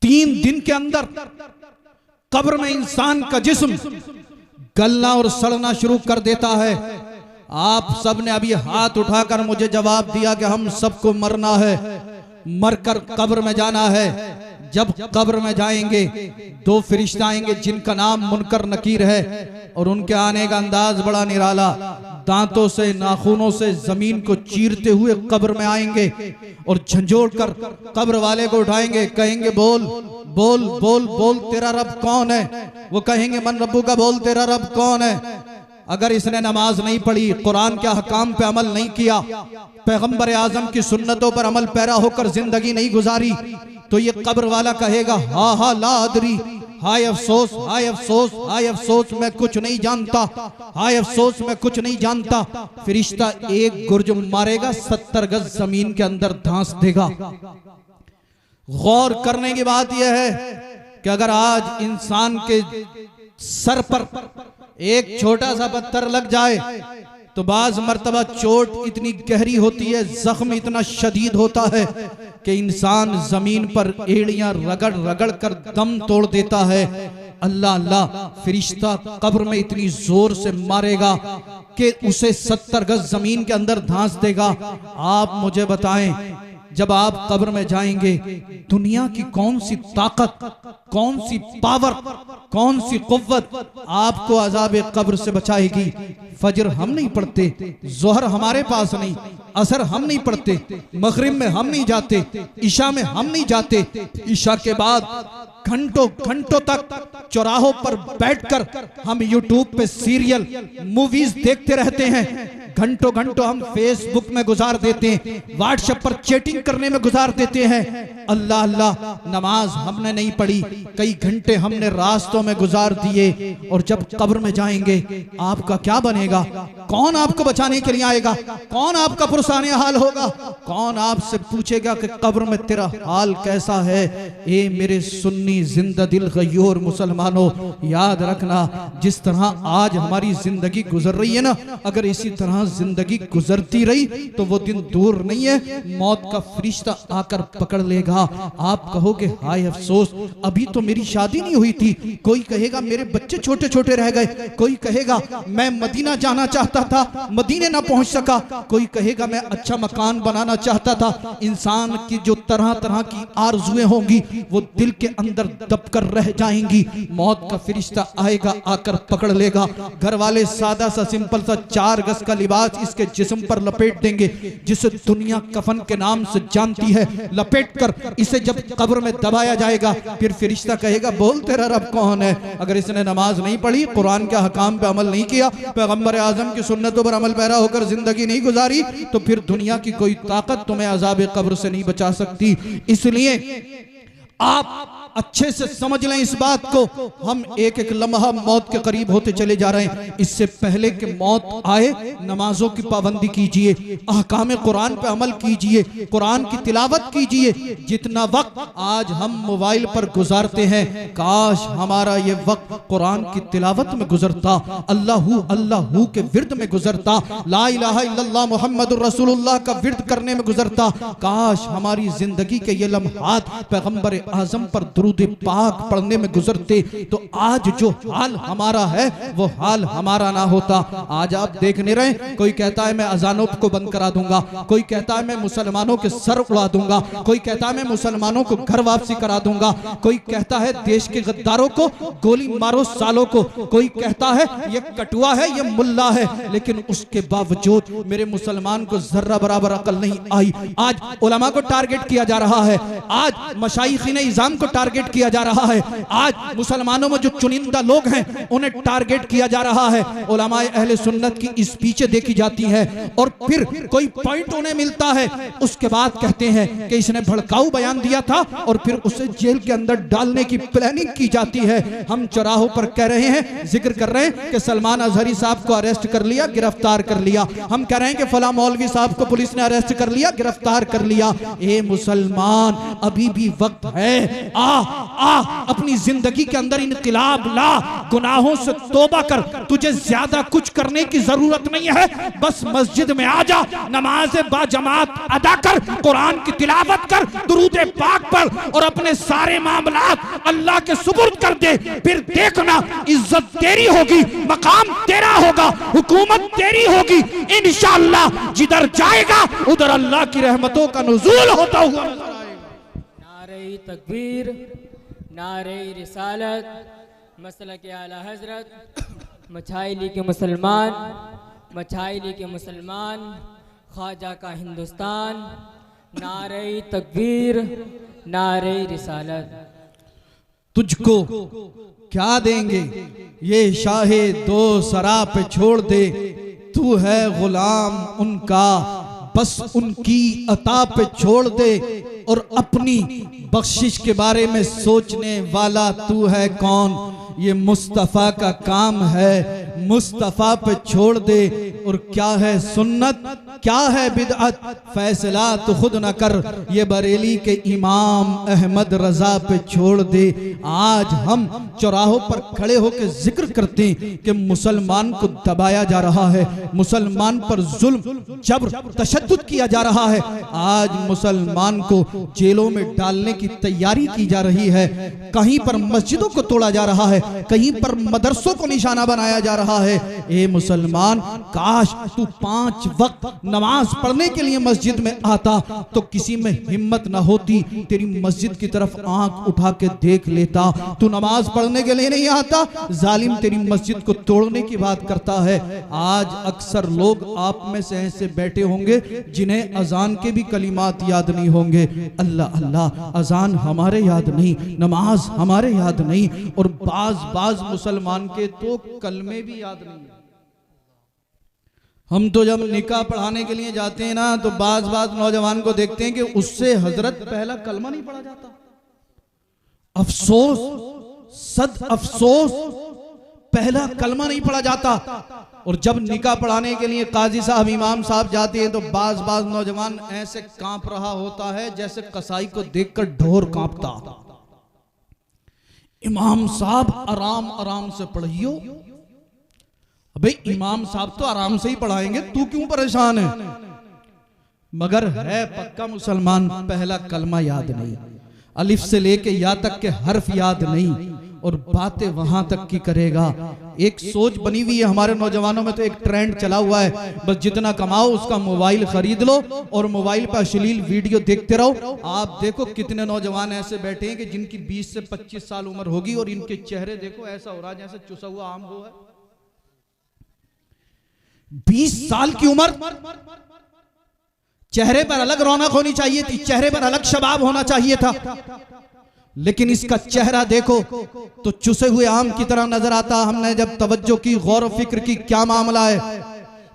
3 दिन के अंदर कब्र में इंसान का जिस्म गलना और सड़ना शुरू कर देता है। आप सब ने अभी हाथ उठाकर मुझे जवाब दिया कि हम सबको मरना है, मरकर कब्र में जाना है। जब कब्र में जाएंगे 2 फरिश्ता आएंगे जिनका नाम मुनकर नकीर है, और उनके आने का अंदाज बड़ा निराला। दांतों से नाखूनों से जमीन को चीरते हुए कब्र में आएंगे और झंझोड़ कर कब्र वाले को उठाएंगे, कहेंगे बोल बोल बोल बोल तेरा रब कौन है। वो कहेंगे मन रब्बू का, बोल तेरा रब कौन है। अगर इसने नमाज नहीं पढ़ी, कुरान के हकाम पे अमल नहीं किया, पैगंबर आजम की सुन्नतों पर अमल पैरा होकर जिंदगी नहीं गुजारी, तो ये कब्र वाला कहेगा हा हा ला अदरी, हाय अफसोस हाय अफसोस हाय अफसोस मैं कुछ नहीं जानता, हाय अफसोस मैं कुछ नहीं जानता। फरिश्ता एक गुर्ज मारेगा, 70 गज जमीन के अंदर धांस देगा। गौर करने की बात यह है कि अगर आज इंसान के सर पर एक छोटा सा पत्थर लग जाए तो बाज मर्तबा चोट इतनी गहरी होती है, जख्म इतना शदीद होता है कि इंसान जमीन पर एड़ियां रगड़ रगड़ कर दम तोड़ देता है। अल्लाह अल्लाह, फरिश्ता कब्र में इतनी जोर से मारेगा कि उसे 70 गज जमीन के अंदर धांस देगा। आप मुझे बताएं, जब आप कब्र में जाएंगे दुनिया की कौन सी ताकत, कौन सी पावर, कौन सी कुव्वत आपको अजाब कब्र से बचाएगी। फजर हम नहीं पढ़ते, जोहर हमारे पास नहीं, असर हम नहीं पढ़ते, मगरिब में हम नहीं जाते, ईशा में हम नहीं जाते। ईशा के बाद घंटों घंटों तक चौराहों पर बैठकर हम यूट्यूब पे सीरियल मूवीज देखते रहते हैं। घंटों घंटों हम फेसबुक में गुजार देते हैं, व्हाट्सएप पर चैटिंग करने में गुजार देते हैं। अल्लाह अल्लाह, नमाज हमने नहीं पढ़ी, कई घंटे हमने रास्तों में गुजार दिए। और जब कब्र में जाएंगे आपका क्या बनेगा? कौन आपको बचाने के लिए आएगा? कौन आपका पुरसाने हाल होगा? कौन आपसे पूछेगा कि कब्र में तेरा हाल कैसा है? ए मेरे सुन्नी जिंदा दिल गयूर मुसलमानों, याद रखना, जिस तरह आज हमारी जिंदगी गुजर रही है ना, अगर इसी तरह जिंदगी गुजरती रही तो वो दिन दूर नहीं है, मौत का फरिश्ता आकर पकड़ लेगा। आप कहोगे हाय अफसोस, अभी तो मेरी शादी नहीं हुई थी। कोई कहेगा मेरे बच्चे छोटे छोटे रह गए। कोई कहेगा मैं मदीना जाना चाहता था, मदीने ना पहुंच सका। कोई कहेगा मैं अच्छा मकान बनाना चाहता था। इंसान की जो तरह तरह की आरज़ुएं होंगी वो दिल के अंदर दबकर रह जाएंगी। मौत का फरिश्ता आएगा, आकर पकड़ लेगा। घर वाले सादा सा सिंपल सा 4 गज का लिबास इसके जिस्म पर लपेट देंगे, जिसे दुनिया कफन के नाम से जानती है। लपेट कर इसे जब कब्र में दबाया जाएगा, फिर फरिश्ता कहेगा बोल तेरा रब कौन है। अगर इसने नमाज नहीं पढ़ी, कुरान के हकाम पे अमल नहीं किया, पैगंबर आजम की सुन्नतों पर अमल पैरा होकर जिंदगी नहीं गुजारी, तो फिर दुनिया की कोई ताकत तुम्हें अजाब कब्र से नहीं बचा सकती। इसलिए आप अच्छे से समझ लें इस बात को, हम एक एक लम्हा मौत के करीब होते चले जा रहे हैं। इससे पहले कि मौत आए, नमाजों की पाबंदी कीजिए, अहकाम कुरान पे अमल कीजिए, कुरान की तिलावत कीजिए। जितना वक्त आज हम मोबाइल पर गुजारते हैं, काश हमारा ये वक्त कुरान की तिलावत में गुजरता, अल्लाहू अल्लाहू के विर्द में गुजरता, ला इलाहा इल्लल्लाह मुहम्मदुर रसूलुल्लाह का विर्द करने में गुजरता। काश हमारी जिंदगी के ये लम्हात पैगंबर आजम पर दुरूद पाक पढ़ने में गुजरते, तो आज जो हाल हमारा है वो हाल हमारा ना होता। आज आप देखने रहे, कोई कहता है मैं अजानों को बंद करा दूंगा, कोई कहता है मैं मुसलमानों के सर उड़ा दूंगा, कोई कहता है मैं मुसलमानों को घर वापसी करा दूंगा, कोई कहता है देश के गद्दारों को गोली मारो सालों को, कोई कहता है ये कटुआ है, ये मुल्ला है। लेकिन उसके बावजूद मेरे मुसलमान को जर्रा बराबर अकल नहीं आई। आज उलमा को टारगेट किया जा रहा है, आज मशाइखीन इज़ाम को टारगेट किया जा रहा है, आज मुसलमानों में जो चुनिंदा लोग हैं उन्हें टारगेट किया जा रहा है। उलमाए अहले सुन्नत की स्पीचें देखी जाती हैं और फिर कोई पॉइंट उन्हें मिलता है, उसके बाद कहते हैं कि इसने भड़काऊ बयान दिया था और फिर उसे जेल के अंदर डालने की प्लानिंग की जाती है। हम चौराहों पर कह रहे हैं, जिक्र कर रहे हैं कि सलमान अजहरी साहब को अरेस्ट कर लिया, गिरफ्तार कर लिया। हम कह रहे हैं कि फला मौलवी साहब को पुलिस ने अरेस्ट कर लिया, गिरफ्तार कर लिया। ए मुसलमान, अभी भी वक्त है है आ अपनी जिंदगी के अंदर इनकलाब ला, गुनाहों से तौबा कर, तुझे ज्यादा कुछ करने की जरूरत नहीं है, बस मस्जिद में आ जा, नमाज बाजमात अदा कर, कुरान की तिलावत कर, दुरूद पाक पढ़ और अपने सारे मामलात अल्लाह के सुपुर्द कर दे। फिर देखना इज्जत तेरी होगी, मकाम तेरा होगा, हुकूमत तेरी होगी इंशाअल्लाह। जिधर जाएगा उधर अल्लाह की रहमतों का नुज़ूल होता हुआ नजर आएगा। नारे तकबीर, नारे रिसालत, मसलक आला हजरत, मछाइली के मुसलमान, मछाइली के मुसलमान, ख्वाजा का हिंदुस्तान, नारे तकबीर, नारे रिसालत। तुझको क्या देंगे ये शाहे दो सरा पे छोड़ दे, तू है गुलाम उनका बस उनकी अता पे छोड़ दे, और अपनी बख्शिश के बारे में सोचने वाला तू है कौन, ये मुस्तफ़ा का काम है, मुस्तफ़ा पे छोड़ दे। और क्या है सुन्नत क्या है बिदअत, फैसला तो खुद न कर, ये बरेली के इमाम अहमद रजा पे छोड़ दे। आज हम चौराहों पर खड़े होकर जिक्र करते हैं कि मुसलमान को दबाया जा रहा है, मुसलमान पर जुल्म जबर तशद्दुद किया जा रहा है, आज मुसलमान को जेलों में डालने की तैयारी की जा रही है, कहीं पर मस्जिदों को तोड़ा जा रहा है, कहीं पर मदरसों को निशाना बनाया जा रहा है। ए मुसलमान, काश तू 5 वक्त नमाज पढ़ने के लिए मस्जिद में आता तो किसी में हिम्मत न होती तेरी मस्जिद की तरफ आंख उठा के देख लेता। तू नमाज पढ़ने के लिए नहीं आता, जालिम तेरी मस्जिद को तोड़ने की बात करता है। आज अक्सर लोग आप में से ऐसे बैठे होंगे जिन्हें अजान के भी कलिमात याद नहीं होंगे। अल्लाह अल्लाह, अजान हमारे याद नहीं, नमाज हमारे याद नहीं, और बाज मुसलमान के तो कलमे भी याद नहीं। हम तो जब निकाह पढ़ाने के लिए जाते हैं ना तो बाज नौजवान को देखते हैं कि उससे हजरत पहला कलमा नहीं पढ़ा जाता। अफसोस, सद अफसोस, पहला कलमा नहीं पढ़ा जाता। और जब निकाह पढ़ाने के लिए काजी साहब इमाम साहब जाते हैं तो बाज नौजवान ऐसे कांप रहा होता है जैसे कसाई को देखकर ढोर कांपता। इमाम साहब आराम आराम से पढ़ियो। अबे इमाम साहब तो आराम से ही पढ़ाएंगे, तू क्यों परेशान है? मगर है पक्का मुसलमान, पहला कलमा याद नहीं, अलिफ से लेके या तक के हर्फ याद नहीं, और बातें वहां तक की करेगा। एक सोच बनी हुई है हमारे नौजवानों में, तो एक ट्रेंड चला हुआ है, बस जितना कमाओ उसका मोबाइल खरीद लो और मोबाइल पर अश्लील वीडियो देखते रहो। आप देखो कितने नौजवान ऐसे बैठे हैं कि जिनकी 20 से 25 साल उम्र होगी और इनके चेहरे देखो ऐसा हो रहा है जैसे चुसा हुआ आम हो है। 20 साल की उम्र, चेहरे पर अलग रौनक होनी चाहिए थी, चेहरे पर अलग शबाब होना चाहिए था, लेकिन इसका चेहरा देखो तो चुसे हुए आम की तरह नजर आता। हमने जब तवज्जो की, गौर फिक्र की, क्या मामला है,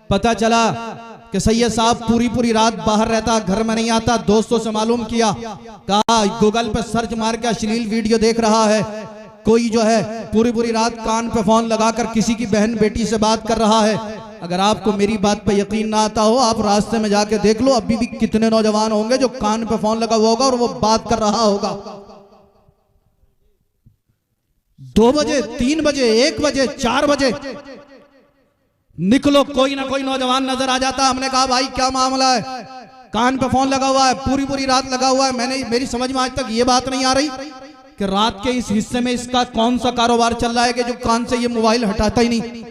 पता चला कि सैयद साहब पूरी रात बाहर रहता, घर में नहीं आता। दोस्तों से मालूम किया, कहा गूगल पर सर्च मार के अश्लील वीडियो देख रहा है। कोई जो है पूरी रात कान पे फोन लगाकर किसी की बहन बेटी से बात कर रहा है। अगर आपको मेरी बात पे यकीन ना आता हो, आप रास्ते में जाके देख लो, अभी भी कितने नौजवान होंगे जो कान पे फोन लगा हुआ होगा और वो बात कर रहा होगा। 2 बजे, 3 बजे, 1 बजे, 4 बजे निकलो, कोई ना कोई नौजवान नजर आ जाता। हमने कहा भाई क्या मामला है? कान पे फोन लगा हुआ है, पूरी रात लगा हुआ है। मेरी समझ में आज तक ये बात नहीं आ रही कि रात के इस हिस्से में इसका कौन सा कारोबार चल रहा है कि जो कान से ये मोबाइल हटाता ही नहीं।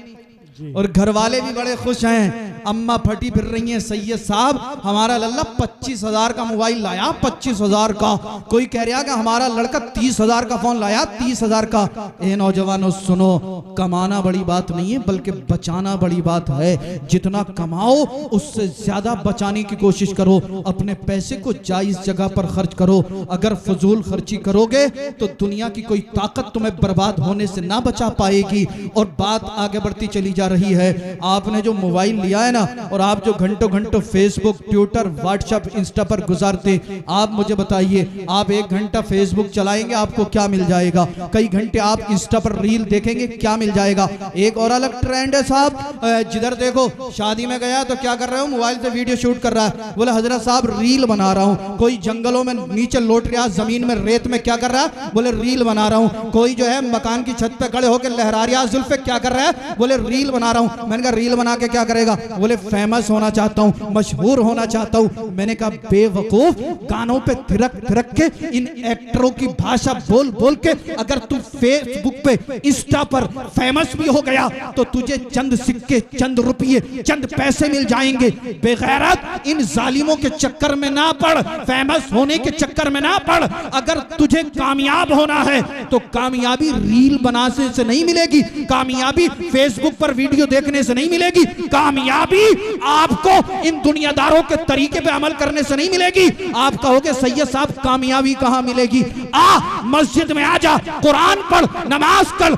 और घर वाले भी बड़े खुश हैं, अम्मा फटी फिर रही हैं, सैयद साहब हमारा लल्ला 25,000 का मोबाइल लाया, 25,000 का। कोई कह रहा कि हमारा लड़का 30,000 का फोन लाया, 30,000 का। ए नौजवानों सुनो, कमाना बड़ी बात नहीं है बल्कि बचाना बड़ी बात है। जितना कमाओ उससे ज्यादा बचाने की कोशिश करो, अपने पैसे को जायज जगह पर खर्च करो। अगर फजूल खर्ची करोगे तो दुनिया की कोई ताकत तुम्हें बर्बाद होने से ना बचा पाएगी। और बात आगे बढ़ती चली जा रही है। आपने जो मोबाइल लिया जाए ना, और आप जो घंटों घंटों फेसबुक, ट्विटर, व्हाट्सएप, इंस्टा पर गुजारते, आप मुझे बताइए, आप 1 घंटा फेसबुक चलाएंगे आपको क्या मिल जाएगा? कई घंटे आप इंस्टा पर रील देखेंगे, क्या मिल जाएगा? एक और अलग ट्रेंड है साहब, जिधर देखो शादी में गया तो क्या कर रहे हो, मोबाइल से वीडियो शूट कर रहा है, बोले हजरत साहब रील बना रहा हूँ। कोई जंगलों में नीचे लौट रहा, जमीन में रेत में क्या कर रहा है, बोले रील बना रहा हूँ। कोई जो है मकान की छत पे खड़े होकर लहरा रहा जुल्फे, क्या कर रहा है, बोले रील बना रहा हूँ। मैंने कहा रील बना के क्या करेगा, बोले फेमस होना चाहता हूँ, मशहूर होना चाहता हूँ। मैंने कहा बेवकूफ, गानों पे थिरक थिरक के, इन एक्टरों की भाषा बोल बोल के अगर तू फेसबुक पे, इंस्टा पर फेमस भी हो गया तो तुझे चंद सिक्के, चंद रुपये, चंद पैसे मिल जाएंगे। बेगैरत, इन जालिमों के चक्कर में ना पड़, फेमस होने के चक्कर में ना पड़। अगर तुझे कामयाब होना है तो कामयाबी रील बनाने से नहीं मिलेगी, कामयाबी फेसबुक पर वीडियो देखने से नहीं मिलेगी, कामयाबी आपको इन दुनियादारों के तरीके पे अमल करने से नहीं मिलेगी। आप कहोगे सैयद साहब कामयाबी कहां मिलेगी? आ मस्जिद में आ जा, कुरान पढ़, नमाज कर,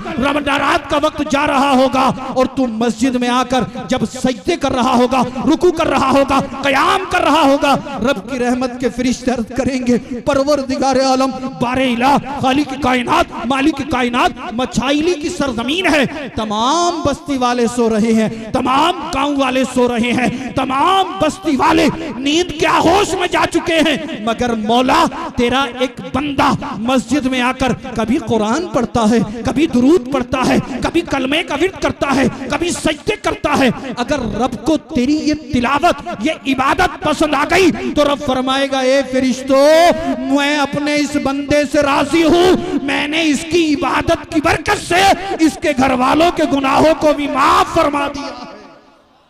रात का वक्त जा रहा होगा और तू मस्जिद में आकर जब सजदे कर रहा होगा, रुकू कर रहा होगा, कयाम कर रहा होगा, रब की रहमत के फरिश्ते अर्ज़ करेंगे, परवरदिगार आलम, बारे इला, खालिक कायनात, मालिक कायनात, मछाइली की सरजमीन है, तमाम बस्ती वाले सो रहे हैं, तमाम गांव वाले सो रहे हैं, तमाम बस्ती वाले नींद के आहोश में जा चुके हैं, मगर मौला तेरा एक बंदा मस्जिद में आकर कभी कुरान पढ़ता है, कभी दुरूद पढ़ता है, कभी कलमे का विर्द करता है, कभी सजदे करता है। अगर रब को तेरी ये तिलावत, ये इबादत पसंद आ गई तो रब फरमाएगा, ए फरिश्तों, मैं अपने इस बंदे से राजी हूं, मैंने इसकी इबादत की बरकत से इसके घर वालों के गुनाहों को भी माफ फरमा दिया।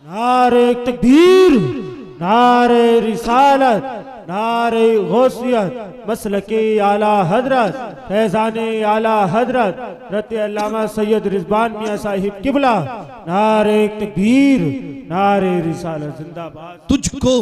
नारे तकबीर, नारे रिसालत, नारे गौसियत, मसलके आला हजरत, फैजाने आला हजरत रत अल्लामा सैयद रिजवान मियां साहिब किबला। नारे तकबीर, नारे रिसालत जिंदाबाद। तुझको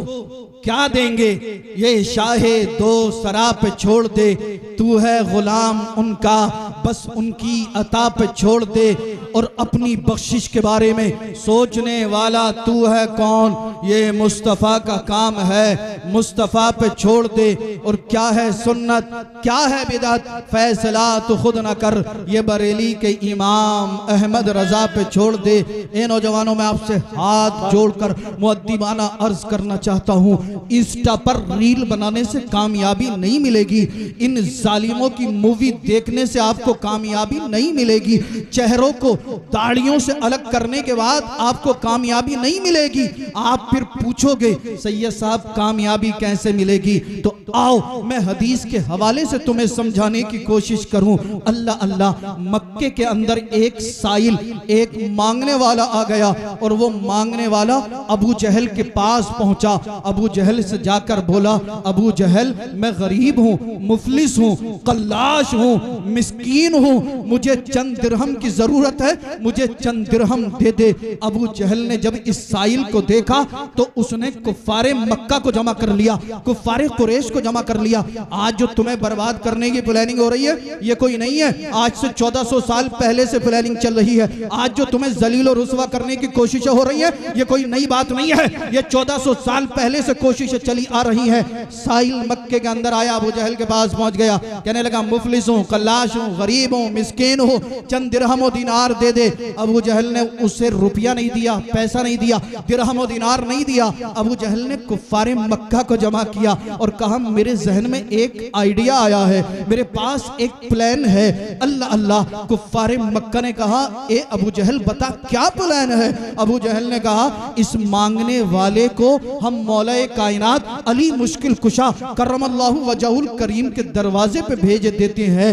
क्या देंगे ये शाहे दो सरा पे छोड़ दे, तू है गुलाम उनका, बस उनकी अता पे छोड़ दे, और अपनी बख्शिश के बारे में सोचने वाला तू है कौन, ये मुस्तफ़ा का काम है, मुस्तफ़ा पे छोड़ दे। और क्या है सुन्नत, क्या है बिदअत, फैसला तो खुद न कर, ये बरेली के इमाम अहमद रजा पे छोड़ दे। ए नौजवानों, मैं आपसे हाथ जोड़कर मुअद्दिबाना अर्ज करना चाहता हूँ, इंस्टा पर रील बनाने से कामयाबी नहीं मिलेगी, इन जालिमों की मूवी देखने से आपको कामयाबी नहीं मिलेगी, चेहरों को दाढ़ियों से अलग करने के बाद आपको कामयाबी नहीं मिलेगी। आप फिर पूछोगे सैयद साहब कामयाबी कैसे मिलेगी, तो आओ मैं हदीस के हवाले से तुम्हें समझाने की कोशिश करूं। अल्लाह अल्लाह, मक्के के अंदर एक साइल, एक मांगने वाला आ गया, और वो मांगने वाला अबू जहल के पास पहुंचा। अबू जहल से जाकर बोला, अबू जहल मैं गरीब हूं, मुफलिस हूं, कल्लाश हूं, मिस्कीन हूं, मुझे चंद दिरहम की जरूरत है, मुझे चंद दिरहम दे दे। अबू जहल ने जब इस साइल को देखा तो उसने कुफ्फारे मक्का को जमा कर लिया, कुफ्फारे कुरैश को जमा कर लिया। आज जो तुम्हें बर्बाद करने की प्लानिंग हो रही है ये कोई नहीं है, आज से 1400 साल पहले से प्लानिंग चल रही है। आज जो तुम्हें जलील और रुसवा करने की कोशिशें हो रही है ये कोई नई बात नहीं है, ये 1400 साल पहले से कोशिशें चली आ रही है। साहिल मक्के के अंदर आया, अबू जहल के पास पहुंच गया, कहने लगा मुफलिस हूं, कल्लाश हूं, गरीब हूं, मिस्कीन हूं, चंद दिरहम और दिनार दे दे। अबू जहल ने उसे रुपया नहीं दिया, पैसा नहीं दिया, दिरहम और दिनार नहीं दिया। अबू जहल ने कुफ्फारे मक्का को जमा किया और कहा मेरे जहन में एक आइडिया आया है, मेरे पास एक प्लान है। अल्लाह अल्लाह, कुफ्फारे मक्का ने कहा ए अबू जहल बता क्या प्लान है। अबू जहल ने कहा इस मांगने वाले को हम मौलाए कायनात अली मुश्किल कुशा करमल्लाहु वजहुल करीम के दरवाजे पे भेज देते हैं।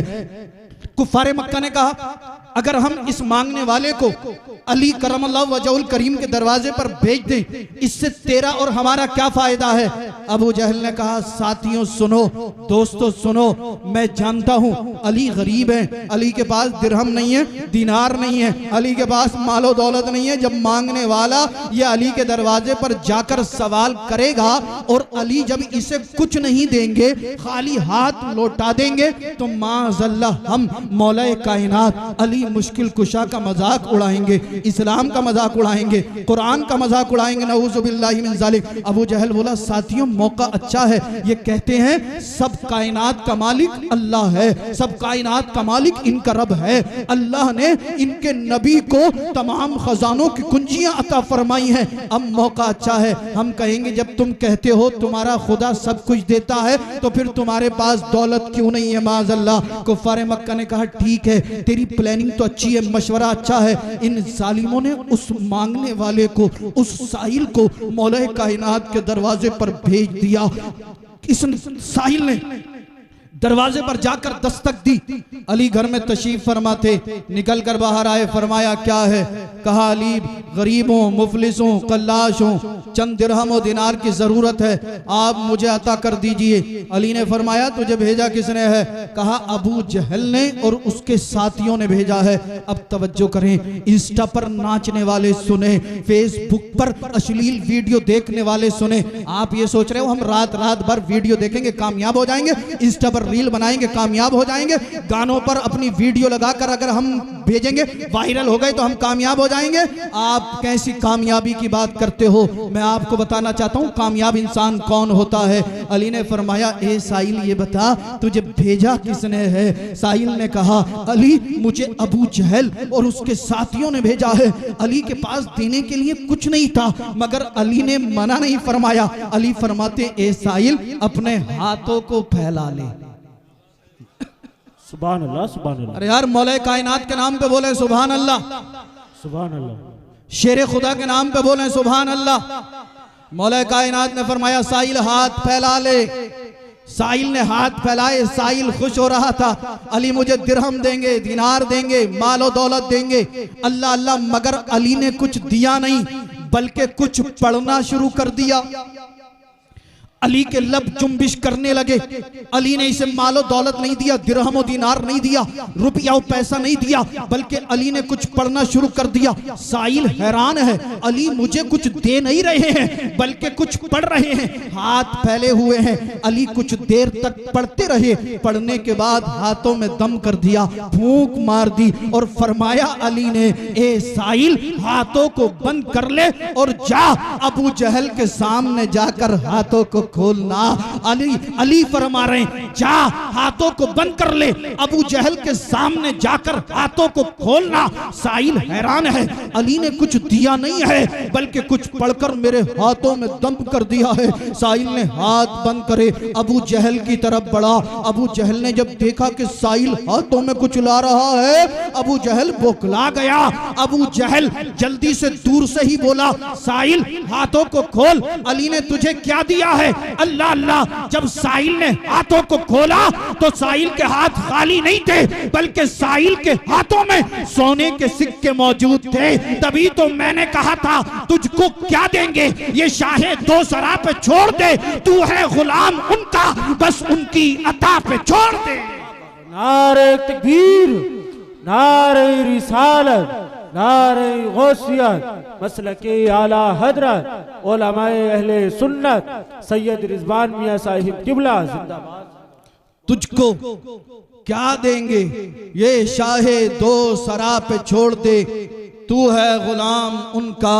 कुफ्फारे मक्का ने कहा अगर हम इस मांगने वाले को अली करमल्लाहु वजहुल करीम के दरवाजे पर भेज दें, इससे तेरा और हमारा क्या फायदा है। अबू जहल ने कहा साथियों सुनो, दोस्तों सुनो, मैं जानता हूं अली गरीब है, अली के पास दिरहम नहीं है, दिनार नहीं है, अली के पास मालो दौलत नहीं है। जब मांगने वाला ये अली के दरवाजे पर जाकर सवाल करेगा और अली जब इसे कुछ नहीं देंगे, खाली हाथ लौटा देंगे, तो माज़अल्लाह हम मौलाए कायनात अली अली मुश्किल कुशा का मजाक उड़ाएंगे, इस्लाम का मजाक उड़ाएंगे, कुरान का मजाक उड़ाएंगे, नऊज़ु बिल्लाहि मिन ज़ालिक। अबू जहल बोला साथियों मौका अच्छा है, ये कहते हैं सब कायनात का मालिक अल्लाह है, सब कायनात का मालिक इनका रब है। अल्लाह ने इनके नबी को तमाम खजानों की कुंजियां अता फरमाई हैं। अब मौका अच्छा है, हम कहेंगे जब तुम कहते हो तुम्हारा खुदा सब कुछ देता है तो फिर तुम्हारे पास दौलत क्यों नहीं है माज़अल्लाह। कुफ़ार मक्का ने कहा ठीक है, तेरी प्लानिंग तो अच्छी है, मशवरा अच्छा है। इन जालिमों ने उस मांगने वाले को, उस साहिल को मौला कायनात के दरवाजे पर भेज दिया। इस साहिल ने दरवाजे पर जाकर दस्तक दी। अली घर में तशरीफ फरमा थे, निकल कर बाहर आए, फरमाया क्या है? कहा अली गरीबों, मुफलिसों, कल्लाशों चंद दिरहम और दिनार की जरूरत है, आप मुझे अता कर दीजिए। अली ने फरमाया तुझे भेजा किसने है? कहा अबू जहल ने और उसके साथियों ने भेजा है। अब तवज्जो करें, इंस्टा पर नाचने वाले सुने, फेसबुक पर अश्लील वीडियो देखने वाले सुने। आप ये सोच रहे हो हम रात रात भर वीडियो देखेंगे कामयाब हो जाएंगे, इंस्टा पर रील बनाएंगे कामयाब हो जाएंगे, गानों पर अपनी वीडियो लगाकर अगर हम भेजेंगे वायरल हो गए तो हम कामयाब हो जाएंगे? आप कैसी कामयाबी की बात करते हो? मैं आपको बताना चाहता हूं कामयाब इंसान कौन होता है। अली ने फरमाया ए साहिल ये बता तुझे भेजा किसने है? साहिल ने कहा अली मुझे अबू जहल और उसके साथियों ने भेजा है। अली के पास देने के लिए कुछ नहीं था मगर अली ने मना नहीं फरमाया। अली फरमाते ए साहिल अपने हाथों को फैला ले। सुभान अल्लाह, सुभान अल्लाह। अरे यार मौला कायनात के नाम पे बोले सुभान अल्लाह, सुभान अल्लाह। शेर खुदा के नाम पे बोले सुभान अल्लाह। मौला कायनात ने फरमाया साहिल हाथ फैला ले। साहिल ने हाथ फैलाए, साहिल खुश हो रहा था। अली मुझे दिरहम देंगे, दिनार देंगे, मालो दौलत देंगे, अल्लाह अल्लाह। मगर अली ने कुछ दिया नहीं बल्कि कुछ पढ़ना शुरू कर दिया। अली के लब जुम्बिश करने लगे। अली ने इसे मालो दौलत नहीं दिया, दिरहम दिनार नहीं दिया, रुपया और पैसा नहीं दिया, बल्कि अली ने कुछ पढ़ना शुरू कर दिया। साहिल हैरान है, अली मुझे कुछ दे नहीं रहे हैं बल्कि कुछ पढ़ रहे हैं, हाथ फैले हुए हैं। अली कुछ देर तक पढ़ते रहे, पढ़ने के बाद हाथों में दम कर दिया, फूंक मार दी और फरमाया अली ने ए साहिल हाथों को बंद कर ले और जा अबू जहल के सामने जाकर हाथों को खोलना। अली फरमा रहे हैं जा हाथों को बंद कर ले, अबू जहल के सामने जाकर हाथों को खोलना। साहिल हैरान है, अली ने कुछ दिया नहीं है बल्कि कुछ पढ़कर मेरे हाथों में दम कर दिया है। साहिल ने हाथ बंद करे अबू जहल की तरफ बढ़ा। अबू जहल ने जब देखा कि साहिल हाथों में कुछ ला रहा है, अबू जहल बौखला गया। अबू जहल जल्दी से दूर से ही बोला साहिल हाथों को खोल, अली ने तुझे क्या दिया है? अल्लाह अल्लाह। जब साहिल ने हाथों को खोला तो साहिल के हाथ खाली नहीं थे बल्कि साहिल के हाथों में सोने के सिक्के मौजूद थे। तभी तो मैंने कहा था तुझको क्या देंगे, ये शाहे दो सरा पे छोड़ दे, तू है गुलाम उनका, बस उनकी अता पे छोड़ दे। नारे तकबीर, नारे रिसालत, नारे गौसियत, मसलके आला हजरत उलमाए अहले सुन्नत सैयद रिजवान मियां साहिब किबला जिंदाबाद। तुझको क्या देंगे, ये शाहे दो सरा पे छोड़ दे, तू है गुलाम उनका,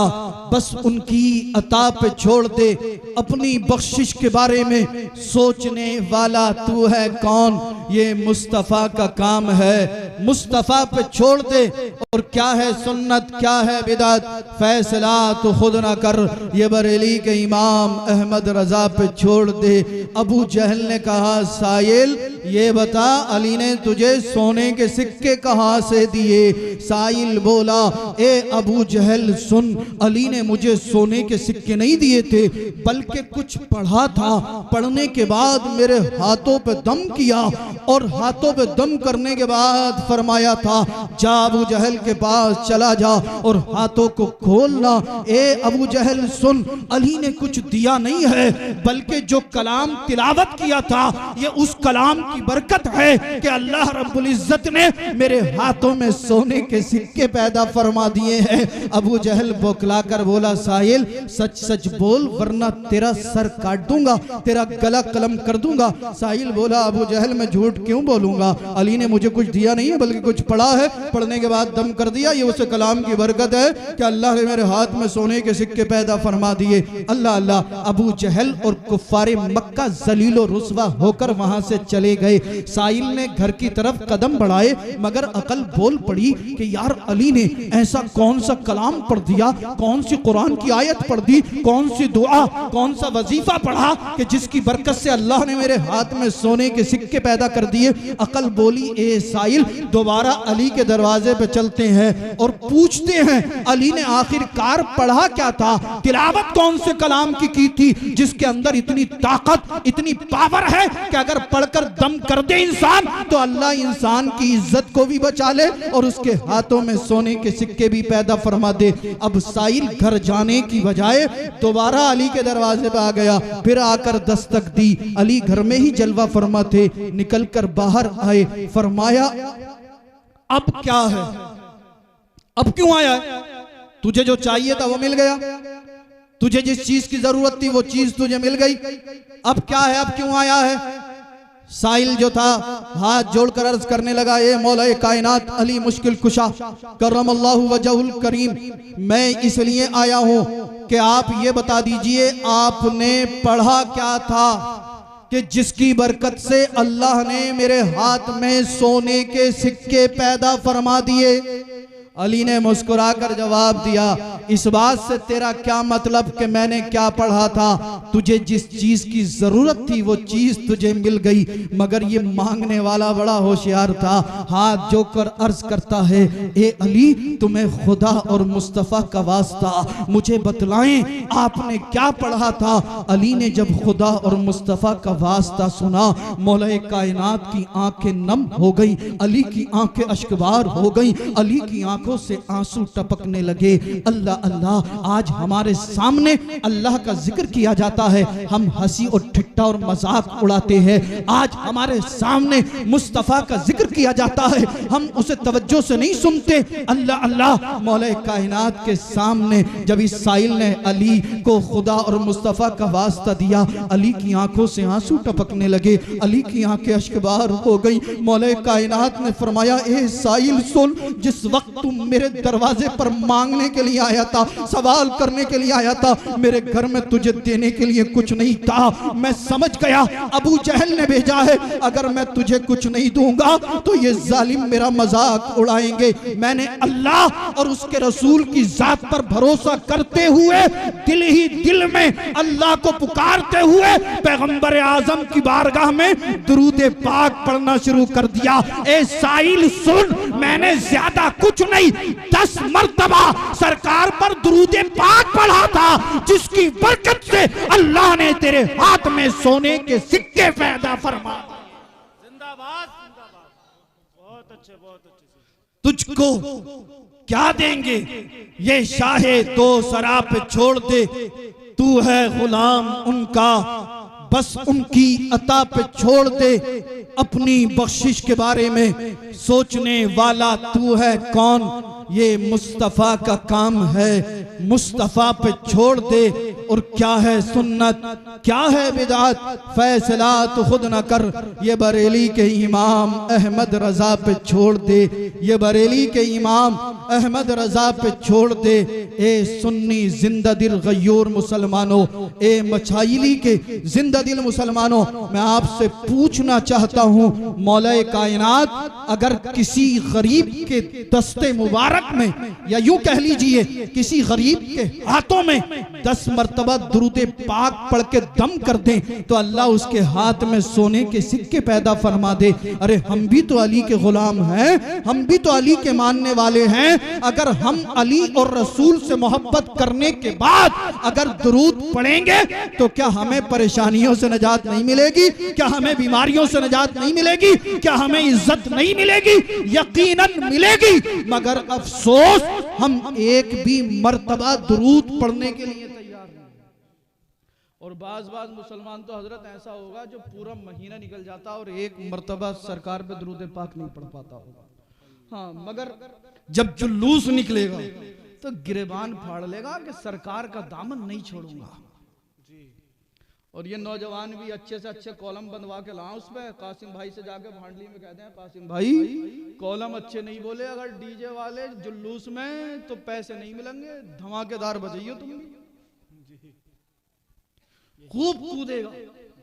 बस उनकी अता पे छोड़ दे। अपनी बख्शिश के बारे में सोचने वाला तू है कौन, ये मुस्तफ़ा का काम है, मुस्तफ़ा पे छोड़ दे। और क्या है सुन्नत क्या है बिदअत, फैसला तो खुद ना कर, ये बरेली के इमाम अहमद रजा पे छोड़ दे। अबू जहल ने कहा साहिल ये बता अली ने तुझे सोने के सिक्के कहाँ से दिए? साहिल बोला ए अबू जहल सुन, अली ने मुझे सोने के सिक्के नहीं दिए थे बल्कि कुछ पढ़ा था, पढ़ने के बाद मेरे हाथों पे दम किया और हाथों पे दम करने के बाद फरमाया था जा अबू जहल के पास चला जा और हाथों को खोलना। ए अबू जहल सुन, अली ने कुछ दिया नहीं है बल्कि जो कलाम तिलावत किया था ये उस कलाम की बरकत है कि अल्लाह रब्बुल इज्जत ने मेरे हाथों में सोने के सिक्के पैदा फरमा दिए हैं। अबू जहल बौखला कर बोला साहिल सच सच बोल वरना तेरा सर काट दूंगा, तेरा गला कलम कर दूंगा। साहिल बोला अबू जहल मैं झूठ क्यों बोलूंगा, अली ने मुझे कुछ दिया नहीं है बल्कि कुछ पढ़ा है, पढ़ने के बाद दम कर दिया। ये उस कलाम की बरकत है कि अल्लाह ने मेरे हाथ में सोने के सिक्के पैदा फरमा दिए। अल्लाह अल्लाह। अबू जहल और कुफ्फारे मक्का जलीलो रुस्वा होकर वहां से चले गए। साहिल ने घर की तरफ कदम बढ़ाए मगर अकल बोल पड़ी कि यार अली ने ऐसा कौन सा कलाम पढ़ दिया, कौन सी कुरान की आयत पढ़ दी, कौन सी दुआ, कौन सा वजीफा पढ़ा कि जिसकी बरकत से अल्लाह ने मेरे हाथ में सोने के सिक्के पैदा कर दिए। अकल बोली ए साहिल दोबारा अली के दरवाजे पे चलते हैं और पूछते हैं अली ने आखिरकार पढ़ा क्या था, तिलावत कौन से कलाम की थी जिसके अंदर इतनी ताकत इतनी पावर है कि अगर पढ़कर दम कर दे इंसान तो अल्लाह इंसान की इज्जत को भी बचा ले और उसके हाथों में सोने के सिक्के भी पैदा फरमा दे। अब साहिल घर जाने की बजाय दोबारा अली के दरवाजे पे आ गया, फिर आकर दस्तक दी। अली घर में ही जलवा फरमा थे, निकलकर बाहर आए, फरमाया अब क्या है, अब क्यों आया है? तुझे जो चाहिए था वो मिल गया, तुझे जिस चीज की जरूरत थी वो चीज तुझे मिल गई, अब क्या है, अब क्यों आया है? साहिल जो था हाथ जोड़कर अर्ज करने लगा ए मौला कायनात अली मुश्किल कुशा करमल्लाहु वजहुल करीम, मैं इसलिए आया हूं कि आप ये बता दीजिए आपने पढ़ा क्या था कि जिसकी बरकत से अल्लाह ने मेरे हाथ में सोने के सिक्के पैदा फरमा दिए। अली ने मुस्कुराकर जवाब दिया इस बात से तेरा क्या मतलब कि मैंने क्या पढ़ा था, तुझे जिस चीज की जरूरत थी वो चीज तुझे मिल गई, मगर ये मांगने वाला बड़ा होशियार था, हाथ जोड़कर अर्ज करता है ए अली तुम्हें खुदा और मुस्तफ़ा का वास्ता मुझे बतलाएं आपने क्या पढ़ा था। अली ने जब खुदा और मुस्तफ़ा का वास्ता सुना मौला कायनात की आंखें नम हो गई, अली की आंखें अश्कबार हो गई, अली की आंखों से आंसू टपकने लगे। अल्लाह अल्लाह, आज हमारे सामने अल्लाह का जिक्र किया जाता है, हम हंसी और ठट्टा और मजाक उड़ाते हैं। आज हमारे सामने मुस्तफ़ा का जिक्र किया जाता है, हम उसे तवज्जो से नहीं सुनते। अल्लाह अल्लाह, मौला कायनात के सामने जब इस साहिल ने अली को खुदा और मुस्तफ़ा का वास्ता दिया, अली की आंखों से आंसू टपकने लगे, अली की आंखें अश्कबार हो गई। मौला कायनात ने फरमाया ए साहिल सुन, जिस वक्त तुम मेरे दरवाजे पर मांगने के लिए आया था, सवाल करने के लिए आया था, मेरे घर में तुझे देने के लिए कुछ नहीं था। मैं समझ गया अबू जहल ने भेजा है, अगर मैं तुझे कुछ नहीं दूंगा तो ये जालिम मेरा मजाक उड़ाएंगे। मैंने अल्लाह और उसके रसूल की जात पर भरोसा करते हुए दिल ही दिल में अल्लाह को पुकारते हुए पैगंबर आजम की बारगाह में दुरूद पाक पढ़ना शुरू कर दिया। ए साहिल सुन, मैंने ज्यादा कुछ नहीं 10 मर्तबा सरकार पर दुरूद पाक पढ़ा था, जिसकी बरकत से अल्लाह ने तेरे हाथ में सोने के सिक्के पैदा फरमा। जिंदाबाद जिंदाबाद, बहुत अच्छे बहुत अच्छे। तुझको क्या देंगे ये शाहे दो सरा पे छोड़ दे, तू है गुलाम उनका बस उनकी अता पे छोड़ दे, अपनी बख्शिश के बारे में सोचने वाला तू है कौन, ये मुस्तफ़ा का काम है, मुस्तफ़ा पे छोड़ दे। और क्या है सुन्नत क्या है बिदात, फैसला तो खुद न कर, ये बरेली के इमाम अहमद रजा पे छोड़ दे, ये बरेली के इमाम अहमद रजा पे छोड़ दे। ए सुन्नी जिंदा दिल गयूर मुसलमानों, ए मछाइली के जिंदा दिल मुसलमानों, मैं आपसे पूछना चाहता हूँ मौला कायनात अगर किसी गरीब के दस्ते मुबारक में या यूं कह लीजिए किसी गरीब के हाथों में 10 मर्तबा दुरूद पाक पढ़ के दम कर दें तो अल्लाह उसके हाथ में सोने के सिक्के पैदा फरमा दे। अरे हम भी तो अली के गुलाम हैं, हम भी तो अली के मानने वाले हैं। अगर हम अली और रसूल से मोहब्बत करने के बाद अगर दुरूद पढ़ेंगे तो क्या हमें परेशानियों से निजात नहीं मिलेगी, क्या हमें बीमारियों से निजात नहीं मिलेगी, क्या हमें इज्जत नहीं मिलेगी? यकीनन मिलेगी, मगर अफसोस हम एक भी मर्तबा दुरूद पढ़ने के लिए तैयार नहीं। और बाज मुसलमान तो हजरत ऐसा होगा जो पूरा महीना निकल जाता और एक मर्तबा सरकार पे दुरूद पाक नहीं पढ़ पाता होगा। हाँ, मगर जब जुलूस निकलेगा तो गिरेबान फाड़ लेगा कि सरकार का दामन नहीं छोड़ूंगा। और ये नौजवान भी अच्छे से अच्छे कॉलम बनवा के लाओ उस पे। कासिम भाई से जाके भांडली में कहते हैं, कासिम भाई कॉलम अच्छे नहीं बोले, अगर डीजे वाले जुलूस में तो पैसे नहीं मिलेंगे, धमाकेदार बजाइयो तुम भी। खूब कूदेगा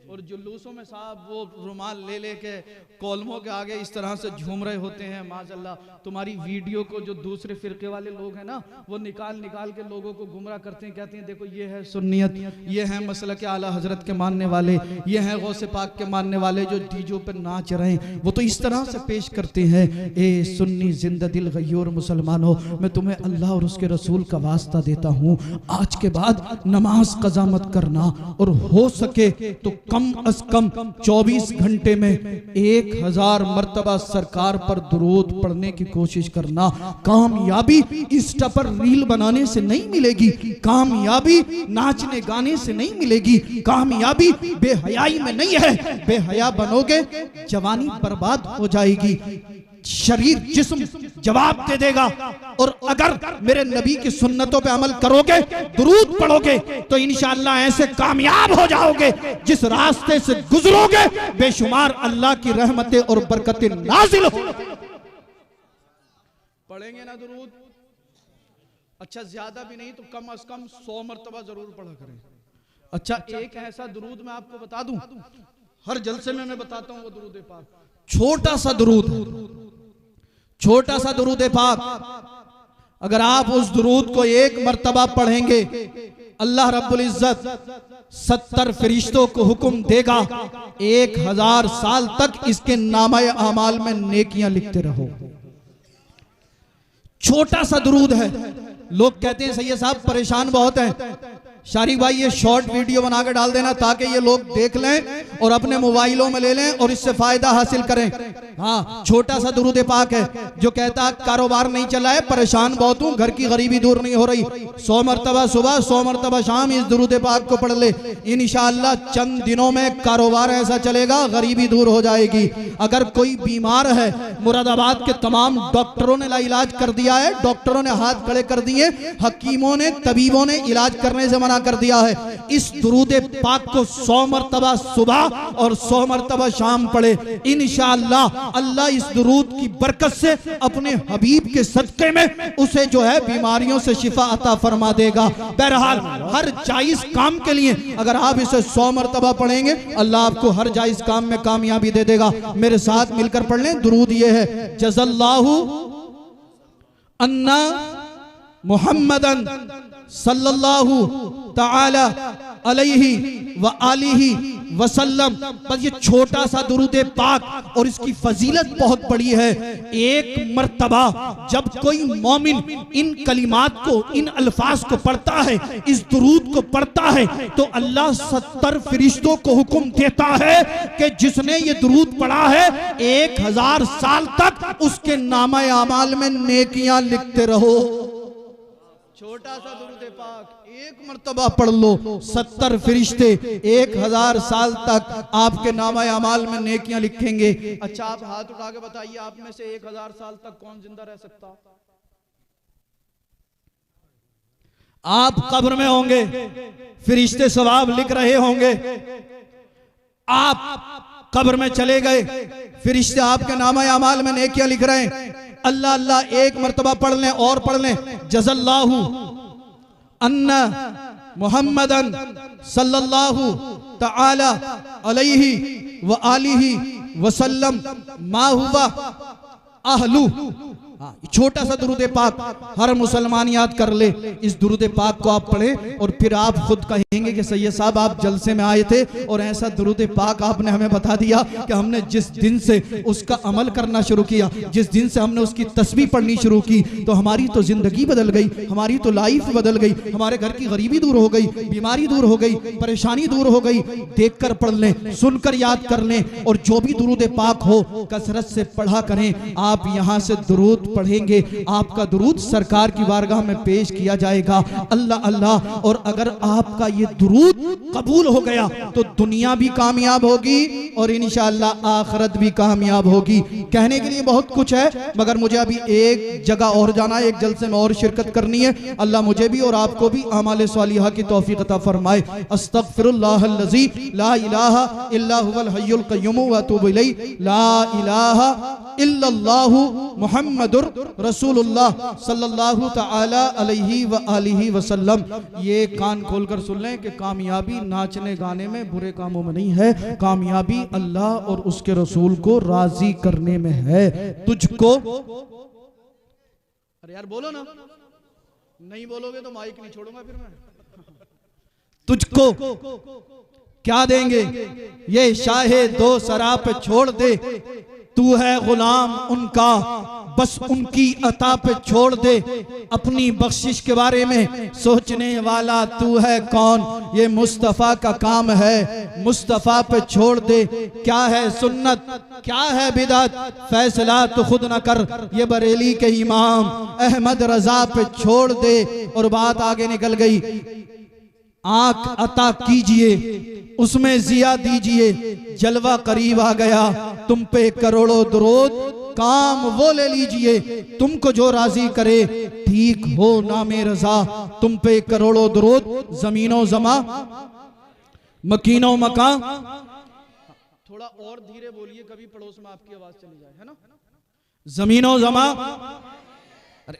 और जुलूसों में साहब वो रुमाल ले लेके कॉलमों के आगे इस तरह से झूम रहे होते हैं। माशाल्लाह तुम्हारी वीडियो को जो दूसरे फिरके वाले लोग हैं ना, वो निकाल निकाल के लोगों को गुमराह करते हैं, कहते हैं देखो ये है सुन्नियत, ये है मसलक आला हजरत के मानने वाले, ये है गौसे पाक के मानने वाले जो डीजों पर नाच रहे हैं। वो तो इस तरह से पेश करते हैं। ए सुन्नी जिंदा दिल गय्योर मुसलमानों, मैं तुम्हें अल्लाह और उसके रसूल का वास्ता देता हूँ, आज के बाद नमाज कज़ा मत करना, और हो सके तो कम अज कम 24 घंटे में 1000 मर्तबा सरकार पर दुरूद पढ़ने की कोशिश करना। कामयाबी इंस्टा पर रील बनाने से नहीं मिलेगी, कामयाबी नाचने गाने से नहीं मिलेगी, कामयाबी बेहयाई में नहीं है। बेहया बनोगे जवानी बर्बाद हो जाएगी, शरीर जिस्म जवाब दे देगा। और अगर मेरे नबी की सुन्नतों पे अमल करोगे, दुरूद पढ़ोगे, तो इंशाअल्लाह ऐसे कामयाब हो जाओगे, जिस रास्ते से गुजरोगे बेशुमार अल्लाह की रहमतें और बरकतें नाजिल हो। पढ़ेंगे ना दुरूद? अच्छा ज्यादा भी नहीं तो कम अज कम 100 मरतबा जरूर पढ़ा करें। अच्छा एक ऐसा दुरूद मैं आपको बता दूं, हर जलसे में मैं बताता हूं वो दुरूद पाक, छोटा सा दुरूद, छोटा सा दुरूद पाक, अगर आप उस दुरूद को एक मर्तबा पढ़ेंगे, अल्लाह रब्बुल इज्जत 70 फरिश्तों को हुक्म देगा 1000 साल तक इसके नामाए अमाल में नेकियां लिखते रहो। छोटा सा दुरूद है। लोग कहते हैं सैयद साहब परेशान बहुत हैं, शारिक भाई ये शॉर्ट वीडियो बना के डाल देना ताकि ये लोग देख लें और अपने मोबाइलों में ले लें और इससे फायदा हासिल करें। हाँ, छोटा सा दुरूद पाक है जो कहता है कारोबार नहीं चला है, परेशान बहुत हूँ, घर की गरीबी दूर नहीं हो रही, 100 मरतबा सुबह 100 मरतबा शाम इस दुरूद पाक को पढ़ ले, इंशाअल्लाह चंद दिनों में कारोबार ऐसा चलेगा, गरीबी दूर हो जाएगी। अगर कोई बीमार है, मुरादाबाद के तमाम डॉक्टरों ने इलाज कर दिया है, डॉक्टरों ने हाथ खड़े कर दिए, हकीमों ने तबीबों ने इलाज करने से कर दिया है, इस दुरूद पाक को 100 मरतबा सुबह और 100 मरतबा शाम पढ़े, इंशाअल्लाह अल्लाह इस दुरूद की बरकत से अपने हबीब के सदके में उसे जो है बीमारियों से शिफा अता फरमा देगा। बहरहाल हर जायज काम के लिए अगर आप इसे 100 मरतबा पढ़ेंगे, अल्लाह आपको हर जायज काम में कामयाबी दे देगा। मेरे साथ मिलकर पढ़ लें। दुरूद ये है, जज़ल्लाहु अन्ना मुहम्मदन सल्लल्लाहु ताला अलैहि व आलिहि वसल्लम। बस ये छोटा सा दुरूद पाक और इसकी फजीलत बहुत बड़ी है। एक मर्तबा जब कोई मोमिन इन कलिमात को, इन अल्फाज को पढ़ता है, इस दुरूद को पढ़ता है, तो अल्लाह 70 फरिश्तों को हुक्म देता है कि जिसने ये दुरूद पढ़ा है 1000 साल तक उसके नामा अमाल में नेकियां लिखते रहो। छोटा सा दुरूद पाक एक मर्तबा पढ़ लो, 70 फरिश्ते 1000 साल तक आपके नामा अमाल में नेकियां लिखेंगे। अच्छा आप हाथ उठा के बताइए, आप में से 1000 साल तक कौन जिंदा रह सकता? आप कब्र में होंगे, फरिश्ते सवाब लिख रहे होंगे, आप कब्र में चले गए, फरिश्ते आपके नामा अमाल में नेकियां लिख रहे हैं। अल्लाह अल्लाह एक मर्तबा पढ़ लें और पढ़ लें, जज़ल्लाहु अन्ना मुहम्मदन सल्लल्लाहु ताला अलैहि व आलिहि वसल्लम मा हुवा अहलु। छोटा सा दुरूद पाक हर मुसलमान याद कर ले। इस दुरूद पाक को आप पढ़ें और फिर आप खुद कहेंगे कि सैयद साहब आप जलसे में आए थे और ऐसा दुरूद पाक आपने हमें बता दिया कि हमने जिस दिन से उसका अमल करना शुरू किया, जिस दिन से हमने उसकी तस्बीह पढ़नी शुरू की, तो हमारी तो जिंदगी बदल गई, हमारी तो लाइफ बदल गई, हमारे घर की गरीबी दूर हो गई, बीमारी दूर हो गई, परेशानी दूर हो गई। देख कर पढ़ लें, सुनकर याद कर लें और जो भी दुरूद पाक हो कसरत से पढ़ा करें। आप यहाँ से दुरूद पढ़ेंगे, आपका दुरूद सरकार की बारगाह में पेश किया जाएगा। अल्लाह अल्लाह। और अगर आपका ये दुरूद कबूल हो गया तो दुनिया भी कामयाब होगी और इंशाअल्लाह आखिरत भी कामयाब होगी। कहने के लिए बहुत कुछ है, मगर मुझे अभी एक जगह और जाना है, एक जलसे में और शिरकत करनी है। अल्लाह मुझे भी और आपको भी आमाल सालिहा की तौफीक अता फरमाए। अस्तगफिरुल्लाहल्लज़ी ला इलाहा इल्ला हुवल हय्युल क़य्यूम व अतूबु इलैहि। ला इलाहा इल्लल्लाहु मुहम्मदुर रसूलुल्लाह सल्लल्लाहु तआला अलैहि व आलिहि वसल्लम। ये कान खोलकर सुन लें कि कामयाबी नाचने गाने में, बुरे कामों में नहीं है। कामयाबी अल्लाह और उसके रसूल को राजी करने में है। तुझको, अरे यार बोलो ना, नहीं बोलोगे तो माइक नहीं छोड़ूंगा फिर मैं। तुझको क्या देंगे ये शाहे दो सरा पे छोड़ दे, तू है गुलाम उनका बस उनकी अता पे छोड़ दे। अपनी बख्शिश के बारे में सोचने वाला तू है कौन, ये मुस्तफ़ा का काम है, मुस्तफ़ा पे छोड़ दे। क्या है सुन्नत क्या है बिदअत, फैसला तो खुद न कर, ये बरेली के इमाम अहमद रजा पे छोड़ दे। और बात आगे निकल गई। आंख अता कीजिए उसमें जिया दीजिए, जलवा करीब आ गया, तुम पे करोड़ों दुरूद, काम वो ले लीजिए, तुमको जो राजी करे, ठीक हो नामे रजा, तुम पे करोड़ों दुरूद, जमीनों जमा मकीनों मका। थोड़ा और धीरे बोलिए, कभी पड़ोस में आपकी आवाज चली जाए, है ना। जमीनों जमा, अरे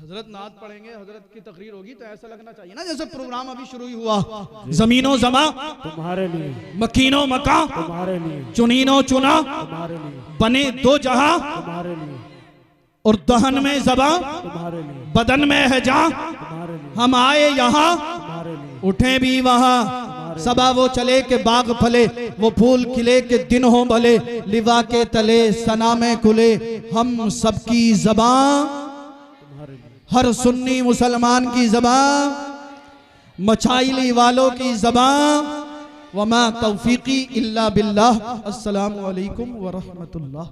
हजरत नात पढ़ेंगे, हजरत की तकरीर होगी तो ऐसा लगना चाहिए ना जैसे प्रोग्राम अभी शुरू ही हुआ। जमीनों जमा तुम्हारे लिए, मकीनों मका तुम्हारे लिए, चुनीनो चुना तुम्हारे लिए, बने दो जहां तुम्हारे लिए, और दहन में जबां तुम्हारे लिए, बदन में है जान, तुम्हारे लिए, हम आए यहाँ तुम्हारे लिए, उठे भी वहाँ। सबा वो चले के बाग फले, वो फूल खिले के दिन हो भले, लिवा के तले सना में खुले, हम सबकी जबां हर सुन्नी मुसलमान की ज़बान, मचाइली वालों की ज़बान। वमा तौफीकी इल्ला बिल्लाह। अस्सलामु अलैकुम व रहमतुल्लाह।